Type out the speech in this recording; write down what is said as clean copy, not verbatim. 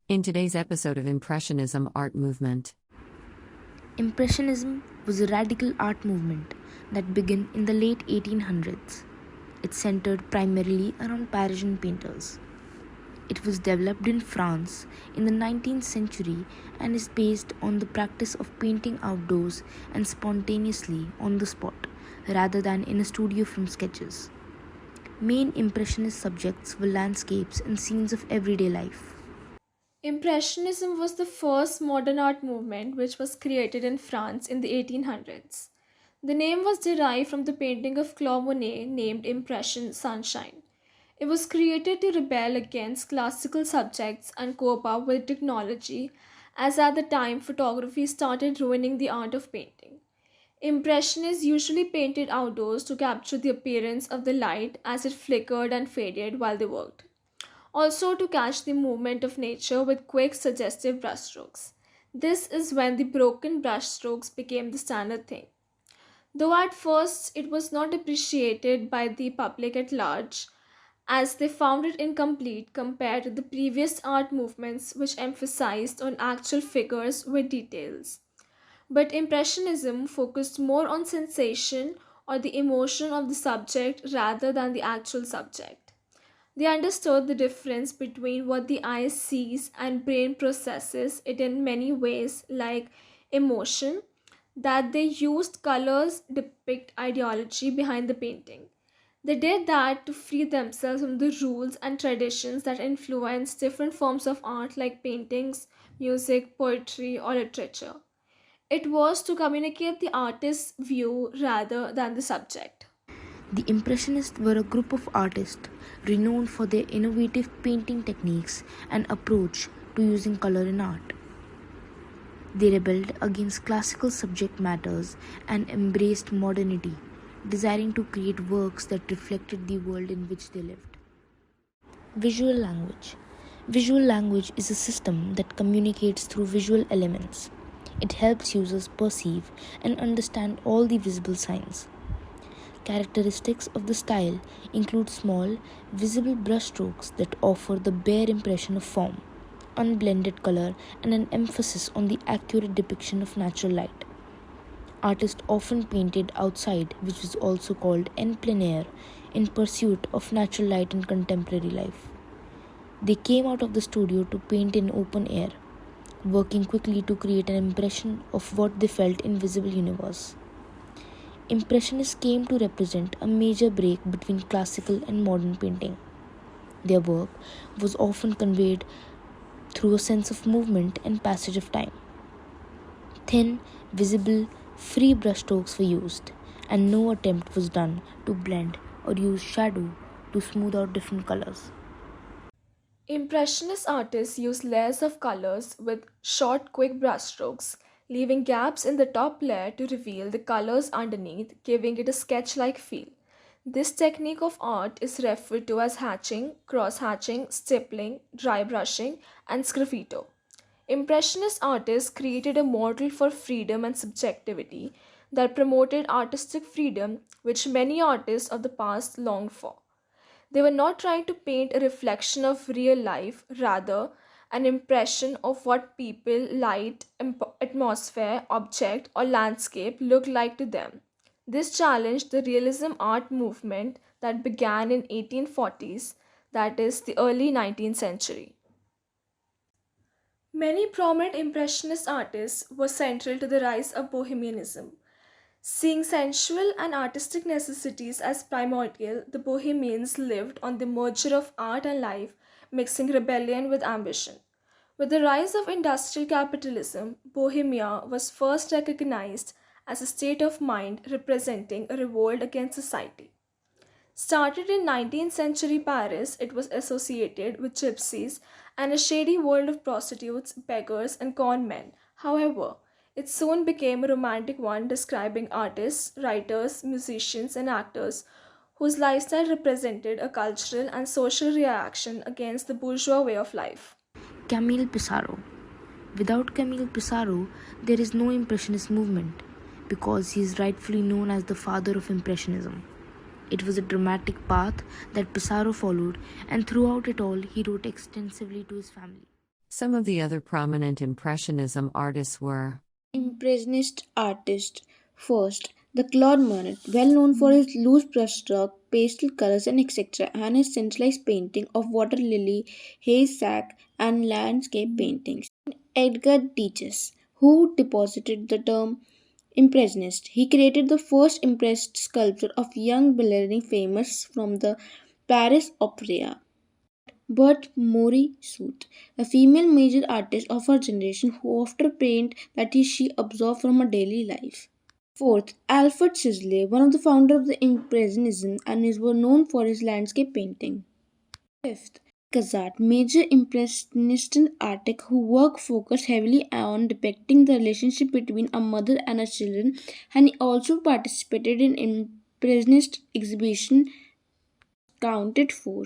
In today's episode of Impressionism Art Movement. Impressionism was a radical art movement that began in the late 1800s. It centered primarily around Parisian painters. It was developed in France in the 19th century and is based on the practice of painting outdoors and spontaneously on the spot, rather than in a studio from sketches. Main Impressionist subjects were landscapes and scenes of everyday life. Impressionism was the first modern art movement which was created in France in the 1800s. The name was derived from the painting of Claude Monet named Impression Sunshine. It was created to rebel against classical subjects and cope up with technology, as at the time photography started ruining the art of painting. Impressionists usually painted outdoors to capture the appearance of the light as it flickered and faded while they worked. Also, to catch the movement of nature with quick, suggestive brushstrokes. This is when the broken brushstrokes became the standard thing. Though at first it was not appreciated by the public at large, as they found it incomplete compared to the previous art movements which emphasized on actual figures with details. But Impressionism focused more on sensation or the emotion of the subject rather than the actual subject. They understood the difference between what the eye sees and brain processes it in many ways, like emotion, that they used colors depict ideology behind the painting. They did that to free themselves from the rules and traditions that influence different forms of art like paintings, music, poetry, or literature. It was to communicate the artist's view rather than the subject. The Impressionists were a group of artists renowned for their innovative painting techniques and approach to using color in art. They rebelled against classical subject matters and embraced modernity, desiring to create works that reflected the world in which they lived. Visual language. Visual language is a system that communicates through visual elements. It helps users perceive and understand all the visible signs. Characteristics of the style include small, visible brushstrokes that offer the bare impression of form, unblended color, and an emphasis on the accurate depiction of natural light. Artists often painted outside, which was also called en plein air, in pursuit of natural light in contemporary life. They came out of the studio to paint in open air, working quickly to create an impression of what they felt in visible universe. Impressionists came to represent a major break between classical and modern painting. Their work was often conveyed through a sense of movement and passage of time. Thin, visible, free brushstrokes were used, and no attempt was done to blend or use shadow to smooth out different colors. Impressionist artists use layers of colors with short, quick brushstrokes, leaving gaps in the top layer to reveal the colors underneath, giving it a sketch like feel. This technique of art is referred to as hatching, cross hatching, stippling, dry brushing, and sgraffito. Impressionist artists created a model for freedom and subjectivity that promoted artistic freedom, which many artists of the past longed for. They were not trying to paint a reflection of real life, rather, an impression of what people, light, atmosphere, object, or landscape look like to them. This challenged the realism art movement that began in 1840s, that is the early 19th century. Many prominent impressionist artists were central to the rise of bohemianism. Seeing sensual and artistic necessities as primordial, the Bohemians lived on the merger of art and life, mixing rebellion with ambition. With the rise of industrial capitalism, Bohemia was first recognized as a state of mind representing a revolt against society. Started in 19th century Paris, it was associated with gypsies and a shady world of prostitutes, beggars, and con men. However, it soon became a romantic one describing artists, writers, musicians, and actors whose lifestyle represented a cultural and social reaction against the bourgeois way of life. Camille Pissarro. Without Camille Pissarro, there is no Impressionist movement because he is rightfully known as the father of Impressionism. It was a dramatic path that Pissarro followed, and throughout it all, he wrote extensively to his family. Some of the other prominent Impressionism artists were Impressionist artist. First, the Claude Monet, well known for his loose brushstroke, pastel colors, and etc., and his centralized painting of water lily, haystack, and landscape paintings. Edgar Degas, who deposited the term Impressionist. He created the first impressed sculpture of young ballerina famous from the Paris Opera. But Mori Soot, a female major artist of her generation who often paint that she absorbed from her daily life. Fourth, Alfred Sisley, one of the founders of the Impressionism and is well known for his landscape painting. Fifth, Kazat, major impressionist artist who work focused heavily on depicting the relationship between a mother and her children, and he also participated in impressionist exhibition counted four.